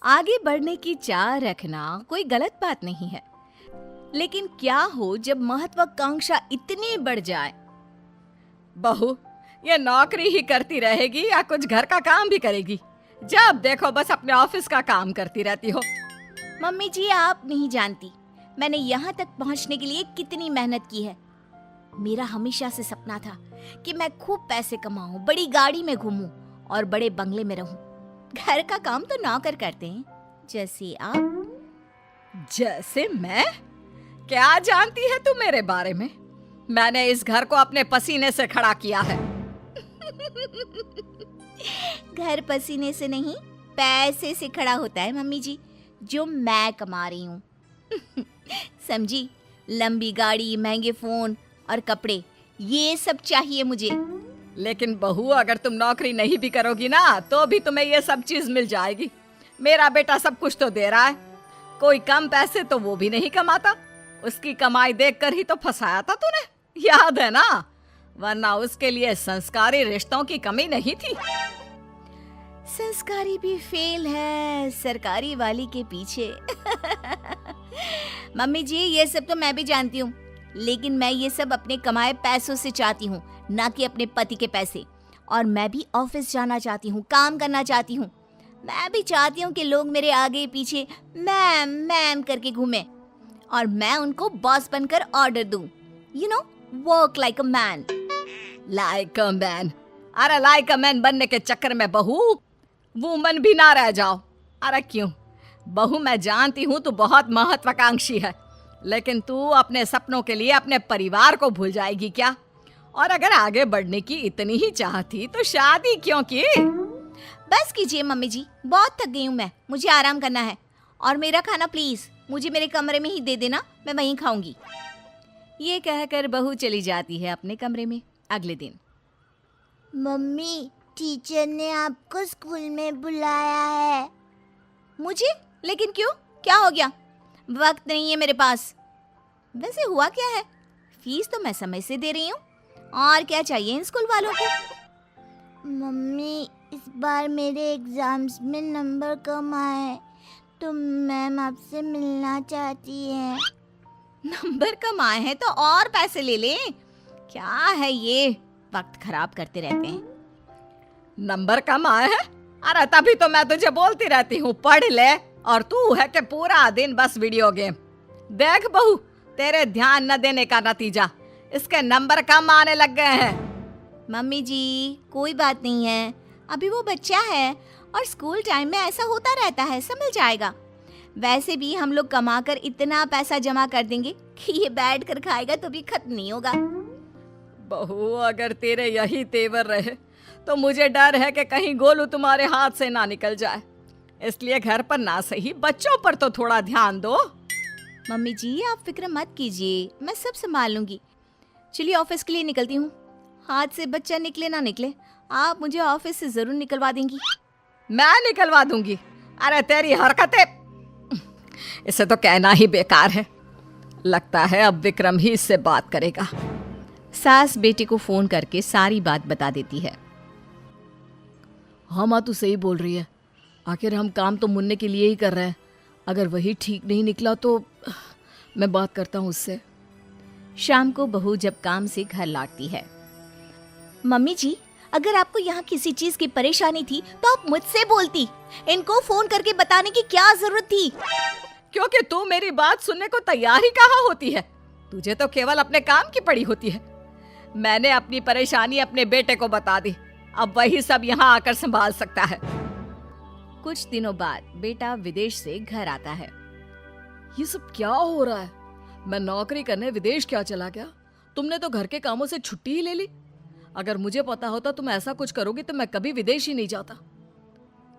आगे बढ़ने की चाह रखना कोई गलत बात नहीं है, लेकिन क्या हो जब महत्वाकांक्षा इतनी बढ़ जाए। बहू, ये नौकरी ही करती रहेगी या कुछ घर का काम भी करेगी? जब देखो बस अपने ऑफिस का काम करती रहती हो। मम्मी जी, आप नहीं जानती मैंने यहाँ तक पहुँचने के लिए कितनी मेहनत की है। मेरा हमेशा से सपना था कि मैं खूब पैसे कमाऊं, बड़ी गाड़ी में घूमूं और बड़े बंगले में रहूं। घर का काम तो नौकर करते हैं, जैसे आप। जैसे मैं? क्या जानती है तू मेरे बारे में? मैंने इस घर को अपने पसीने से खड़ा किया है। घर पसीने से नहीं, पैसे से खड़ा होता है मम्मी जी, जो मैं कमा रही हूँ। समझी? लंबी गाड़ी, महंगे फोन और कपड़े, ये सब चाहिए मुझे। लेकिन बहू, अगर तुम नौकरी नहीं भी करोगी ना तो भी तुम्हें ये सब चीज मिल जाएगी। मेरा बेटा सब कुछ तो दे रहा है, कोई कम पैसे तो वो भी नहीं कमाता। उसकी कमाई देखकर ही तो फंसाया था तूने, याद है ना? वरना उसके लिए संस्कारी रिश्तों की कमी नहीं थी। संस्कारी भी फेल है सरकारी वाली के पीछे। मम्मी जी, ये सब तो मैं भी जानती हूँ, लेकिन मैं ये सब अपने कमाए पैसों से चाहती हूँ, ना कि अपने पति के पैसे। और मैं भी ऑफिस जाना चाहती हूँ, काम करना चाहती हूँ। मैं भी चाहती हूँ कि लोग मेरे आगे पीछे मैम मैम करके घूमें और मैं उनको बॉस बनकर ऑर्डर दूँ। You know, work like a man. Like a man? अरे लाइक अ मैन बनने के चक्कर में बहू वुमन भी ना रह जाओ। अरे क्यों बहू, मैं जानती हूँ तू बहुत महत्वाकांक्षी है, लेकिन तू अपने सपनों के लिए अपने परिवार को भूल जाएगी क्या? और अगर आगे बढ़ने की इतनी ही चाह थी तो शादी क्यों की? बस कीजिए मम्मी जी, बहुत थक गई हूँ मैं, मुझे आराम करना है। और मेरा खाना प्लीज मुझे मेरे कमरे में ही दे देना, मैं वहीं खाऊंगी। ये कहकर बहू चली जाती है अपने कमरे में। अगले दिन, मम्मी, टीचर ने आपको स्कूल में बुलाया है। मुझे? लेकिन क्यों, क्या हो गया? वक्त नहीं है मेरे पास। वैसे हुआ क्या है? फीस तो मैं समय से दे रही हूँ, और क्या चाहिए इन स्कूल वालों को? मम्मी, इस बार मेरे एग्जाम्स में नंबर कम आए तो मैम आपसे मिलना चाहती है। नंबर कम आए हैं तो और पैसे ले लें। क्या है ये, वक्त खराब करते रहते हैं। नंबर कम आए हैं? अरे तभी तो मैं तुझे बोलती रहती हूँ पढ़ ले, और तू है कि पूरा दिन बस वीडियो गेम। देख बहू, तेरे ध्यान न देने का नतीजा, इसके नंबर कम आने लग गए हैं। मम्मी जी, कोई बात नहीं है, अभी वो बच्चा है और स्कूल टाइम में ऐसा होता रहता है, समझ जाएगा। वैसे भी हम लोग कमाकर इतना पैसा जमा कर देंगे कि ये बैठ कर खाएगा तो भी खत्म नहीं होगा। बहू, अगर तेरे यही तेवर रहे तो मुझे डर है कि कहीं गोलू तुम्हारे हाथ से ना निकल जाए। इसलिए घर पर ना सही, बच्चों पर तो थोड़ा ध्यान दो। मम्मी जी, आप फिक्र मत कीजिए, मैं सब संभाल लूंगी। चलिए ऑफिस के लिए निकलती हूँ। हाथ से बच्चा निकले ना निकले, आप मुझे ऑफिस से जरूर निकलवा देंगी। मैं निकलवा दूंगी? अरे तेरी हरकतें, इसे तो कहना ही बेकार है। लगता है अब विक्रम ही इससे बात करेगा। सास बेटे को फोन करके सारी बात बता देती है। हाँ माँ, तू सही बोल रही है, आखिर हम काम तो मुन्ने के लिए ही कर रहे हैं। अगर वही ठीक नहीं निकला तो मैं बात करता हूँ उससे। शाम को बहू जब काम से घर लौटती है। मम्मी जी, अगर आपको यहाँ किसी चीज की परेशानी थी तो आप मुझसे बोलती, इनको फोन करके बताने की क्या जरूरत थी? क्योंकि तू मेरी बात सुनने को तैयार ही कहाँ होती है, तुझे तो केवल अपने काम की पड़ी होती है। मैंने अपनी परेशानी अपने बेटे को बता दी, अब वही सब यहाँ आकर संभाल सकता है। कुछ दिनों बाद बेटा विदेश से घर आता है। ये सब क्या हो रहा है? मैं नौकरी करने विदेश क्या चला गया? तुमने तो घर के कामों से छुट्टी ही ले ली। अगर मुझे पता होता तुम ऐसा कुछ करोगी तो मैं कभी विदेश ही नहीं जाता।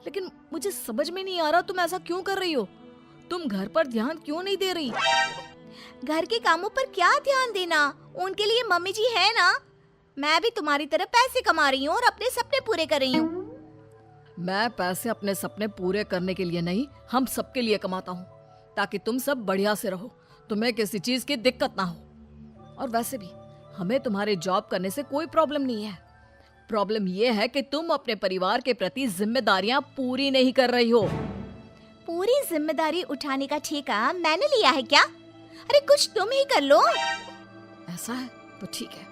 लेकिन मुझे समझ में नहीं आ रहा तुम ऐसा क्यों कर रही हो? तुम घर पर ध्यान क्यों नहीं दे रही? घर के कामों पर क्या ध्यान देना, उनके लिए मम्मी जी है ना। मैं भी तुम्हारी तरह पैसे कमा रही हूँ और अपने सपने पूरे कर रही हूँ। मैं पैसे अपने सपने पूरे करने के लिए नहीं, हम सबके लिए कमाता हूँ, ताकि तुम सब बढ़िया से रहो, तुम्हें किसी चीज की दिक्कत ना हो। और वैसे भी हमें तुम्हारे जॉब करने से कोई प्रॉब्लम नहीं है। प्रॉब्लम ये है कि तुम अपने परिवार के प्रति जिम्मेदारियां पूरी नहीं कर रही हो। पूरी जिम्मेदारी उठाने का ठेका मैंने लिया है क्या? अरे कुछ तुम ही कर लो। ऐसा है तो ठीक है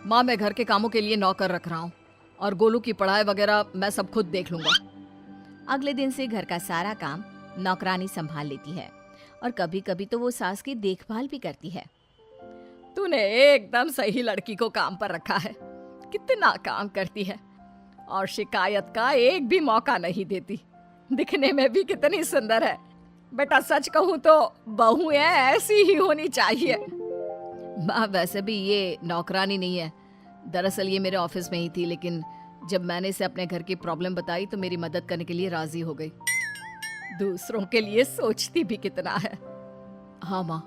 माँ, मैं घर के कामों के लिए नौकर रख रहा हूँ और गोलू की पढ़ाई वगैरह मैं सब खुद देख लूंगा। अगले दिन से घर का सारा काम नौकरानी संभाल लेती है और कभी कभी तो वो सास की देखभाल भी करती है। तूने एकदम सही लड़की को काम पर रखा है, कितना काम करती है और शिकायत का एक भी मौका नहीं देती। दिखने में भी कितनी सुंदर है। बेटा सच कहूँ तो बहुएं ऐसी ही होनी चाहिए। माँ वैसे भी ये नौकरानी नहीं है, दरअसल ये मेरे ऑफिस में ही थी, लेकिन जब मैंने इसे अपने घर की प्रॉब्लम बताई तो मेरी मदद करने के लिए राजी हो गई। दूसरों के लिए सोचती भी कितना है। हाँ माँ,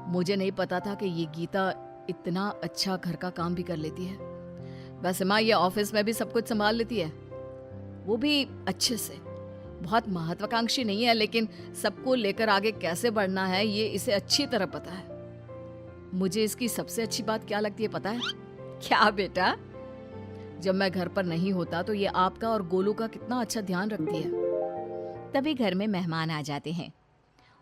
मुझे नहीं पता था कि ये गीता इतना अच्छा घर का काम भी कर लेती है। वैसे माँ ये ऑफिस में भी सब कुछ संभाल लेती है, वो भी अच्छे से। बहुत महत्वाकांक्षी नहीं है, लेकिन सबको लेकर आगे कैसे बढ़ना है ये इसे अच्छी तरह पता है। मुझे इसकी सबसे अच्छी बात क्या लगती है पता है? क्या बेटा? जब मैं घर पर नहीं होता तो ये आपका और गोलू का कितना अच्छा ध्यान रखती है। तभी घर में मेहमान आ जाते हैं।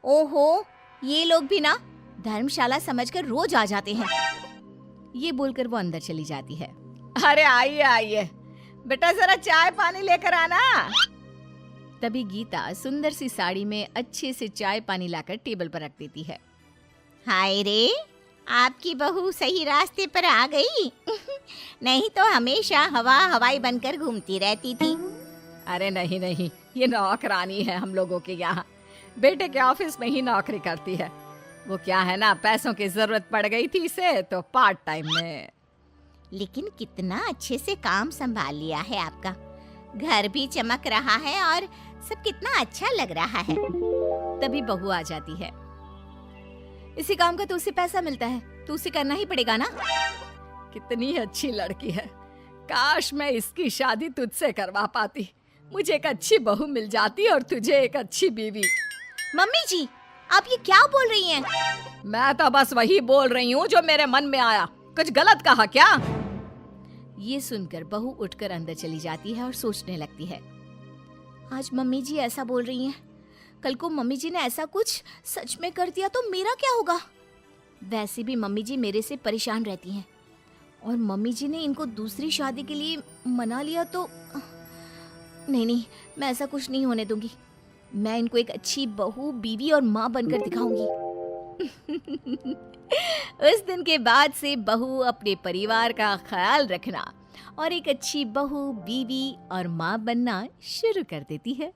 ओहो, ये लोग भी ना धर्मशाला समझकर रोज आ जाते हैं। ये बोलकर वो अंदर चली जाती है। अरे आइए आइए बेटा, जरा चाय पानी लेकर आना। तभी गीता सुंदर सी साड़ी में अच्छे से चाय पानी लाकर टेबल पर रख देती है। हाय रे, आपकी बहू सही रास्ते पर आ गई। नहीं तो हमेशा हवाई बनकर घूमती रहती थी। अरे नहीं नहीं, ये नौकरानी है हम लोगों के यहाँ। बेटे के ऑफिस में ही नौकरी करती है। वो क्या है ना, पैसों की जरूरत पड़ गई थी इसे तो पार्ट टाइम में। लेकिन कितना अच्छे से काम संभाल लिया है आपका। घर भी चमक रहा है और सब कितना अच्छा लग रहा है। तभी बहू आ जाती है। इसी काम का तो उसे पैसा मिलता है, तो उसे करना ही पड़ेगा ना। कितनी अच्छी लड़की है, काश मैं इसकी शादी तुझसे करवा पाती। मुझे एक अच्छी बहू मिल जाती और तुझे एक अच्छी बीवी। मम्मी जी, आप ये क्या बोल रही हैं? मैं तो बस वही बोल रही हूँ जो मेरे मन में आया। कुछ गलत कहा क्या? ये सुनकर बहू उठकर अंदर चली जाती है और सोचने लगती है। आज मम्मी जी ऐसा बोल रही हैं, कल को मम्मी जी ने ऐसा कुछ सच में कर दिया तो मेरा क्या होगा? वैसे भी मम्मी जी मेरे से परेशान रहती हैं और मम्मी जी ने इनको दूसरी शादी के लिए मना लिया तो नहीं, मैं ऐसा कुछ नहीं होने दूंगी। मैं इनको एक अच्छी बहू, बीवी और माँ बनकर दिखाऊंगी। उस दिन के बाद से बहू अपने परिवार का ख्याल रखना और एक अच्छी बहू, बीवी और माँ बनना शुरू कर देती है।